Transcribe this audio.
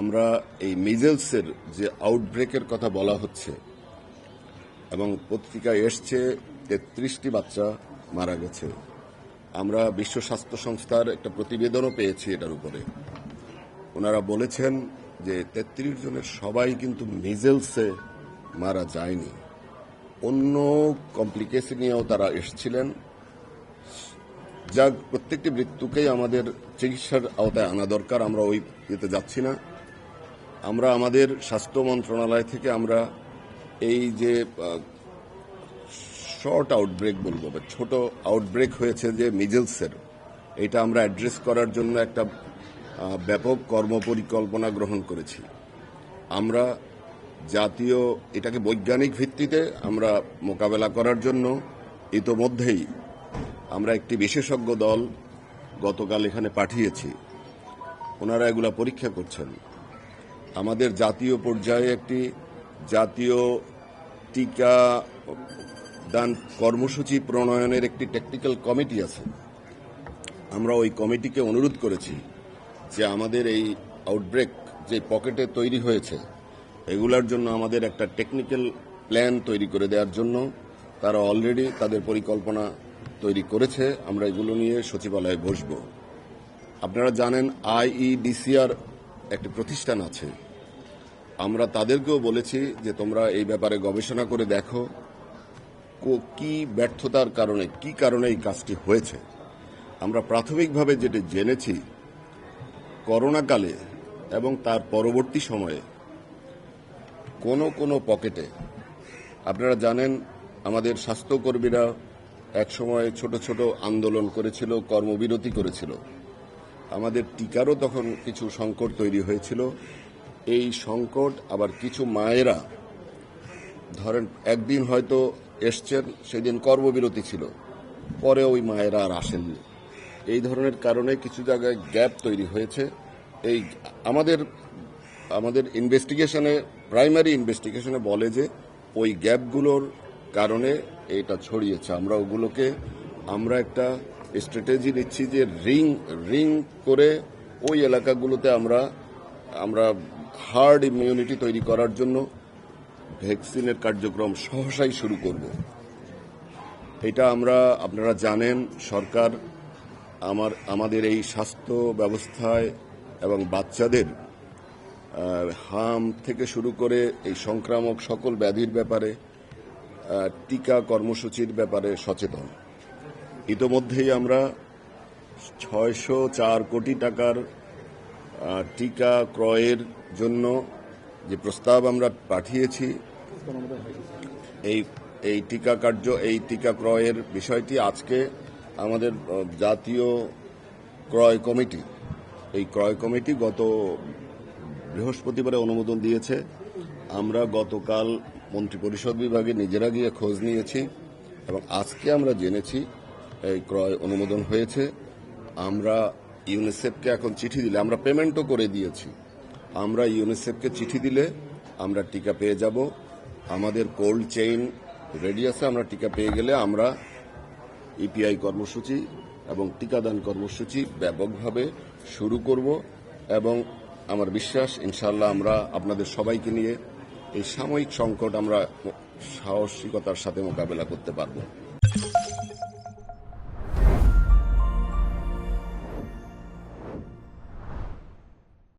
আমরা এই মিজেলসের যে আউটব্রেকের কথা বলা হচ্ছে এবং পত্রিকায় এসছে ৩৩টি বাচ্চা মারা গেছে। আমরা বিশ্ব স্বাস্থ্য সংস্থার একটা প্রতিবেদনও পেয়েছি এটার উপরে। ওনারা বলেছেন যে ৩৩ জনের সবাই কিন্তু মিজেলসে মারা যায়নি, অন্য কমপ্লিকেশন নিয়েও তারা এসছিলেন। যা প্রত্যেকটি মৃত্যুকেই আমাদের চিকিৎসার আওতায় আনা দরকার, আমরা ওই ইয়েতে যাচ্ছি না। আমরা আমাদের স্বাস্থ্য মন্ত্রণালয় থেকে আমরা এই যে শর্ট আউটব্রেক বলবো, ছোট আউটব্রেক হয়েছে যে মিজেলসের, এটা আমরা অ্যাড্রেস করার জন্য একটা ব্যাপক কর্মপরিকল্পনা গ্রহণ করেছি। আমরা জাতীয় এটাকে বৈজ্ঞানিক ভিত্তিতে আমরা মোকাবেলা করার জন্য ইতোমধ্যেই আমরা একটি বিশেষজ্ঞ দল গতকাল এখানে পাঠিয়েছি। ওনারা এগুলা পরীক্ষা করছেন। আমাদের জাতীয় পর্যায়ে একটি জাতীয় টিকা দান কর্মসূচি প্রণয়নের একটি টেকনিক্যাল কমিটি আছে। আমরা ওই কমিটিকে অনুরোধ করেছি যে আমাদের এই আউটব্রেক যে পকেটে তৈরি হয়েছে এগুলার জন্য আমাদের একটা টেকনিক্যাল প্ল্যান তৈরি করে দেওয়ার জন্য। তারা অলরেডি তাদের পরিকল্পনা তৈরি করেছে। আমরা এগুলো নিয়ে সচিবালয়ে বসব। আপনারা জানেন IEDCR একটি প্রতিষ্ঠান আছে, আমরা তাদেরকেও বলেছি যে তোমরা এই ব্যাপারে গবেষণা করে দেখো কি ব্যর্থতার কারণে, কি কারণে এই কাজটি হয়েছে। আমরা প্রাথমিকভাবে যেটা জেনেছি, করোনাকালে এবং তার পরবর্তী সময়ে কোনো পকেটে, আপনারা জানেন আমাদের স্বাস্থ্যকর্মীরা একসময় ছোট ছোট আন্দোলন করেছিল, কর্মবিরতি করেছিল। আমাদের টিকারও তখন কিছু সংকট তৈরি হয়েছিল। এই সংকট আবার কিছু মায়েরা ধরেন একদিন হয়তো এসছেন, সেদিন কর্মবিরতি ছিল, পরে ওই মায়েরা আর আসেননি। এই ধরনের কারণে কিছু জায়গায় গ্যাপ তৈরি হয়েছে। এই আমাদের ইনভেস্টিগেশনে, প্রাইমারি ইনভেস্টিগেশনে বলে যে ওই গ্যাপগুলোর কারণে এটা ছড়িয়েছে। আমরা একটা স্ট্র্যাটেজি নিচ্ছি যে রিং করে ওই এলাকাগুলোতে আমরা হার্ড ইমিউনিটি তৈরি করার জন্য ভ্যাকসিনের কার্যক্রম সহসাই শুরু করব। এটা আপনারা জানেন সরকার আমাদের এই স্বাস্থ্য ব্যবস্থায় এবং বাচ্চাদের হাম থেকে শুরু করে এই সংক্রামক সকল ব্যাধির ব্যাপারে টিকা কর্মসূচির ব্যাপারে সচেতন। ইতোমধ্যেই আমরা 604 কোটি টাকার টিকা ক্রয়ের জন্য যে প্রস্তাব আমরা পাঠিয়েছি, এই টিকা ক্রয়ের বিষয়টি আজকে আমাদের জাতীয় ক্রয় কমিটি, এই ক্রয় কমিটি গত বৃহস্পতিবারে অনুমোদন দিয়েছে। আমরা গতকাল মন্ত্রিপরিষদ বিভাগে নিজেরা গিয়ে খোঁজ নিয়েছি এবং আজকে আমরা জেনেছি এই ক্রয় অনুমোদন হয়েছে। আমরা ইউনিসেফকে এখন চিঠি দিলে, আমরা পেমেন্টও করে দিয়েছি, আমরা ইউনিসেফকে চিঠি দিলে আমরা টিকা পেয়ে যাব। আমাদের কোল্ড চেইন রেডি আছে। আমরা টিকা পেয়ে গেলে আমরা ইপিআই কর্মসূচি এবং টিকাদান কর্মসূচি ব্যাপকভাবে শুরু করব এবং আমার বিশ্বাস ইনশাআল্লাহ আমরা আপনাদের সবাইকে নিয়ে এই সাময়িক সংকট আমরা সাহসিকতার সাথে মোকাবেলা করতে পারব।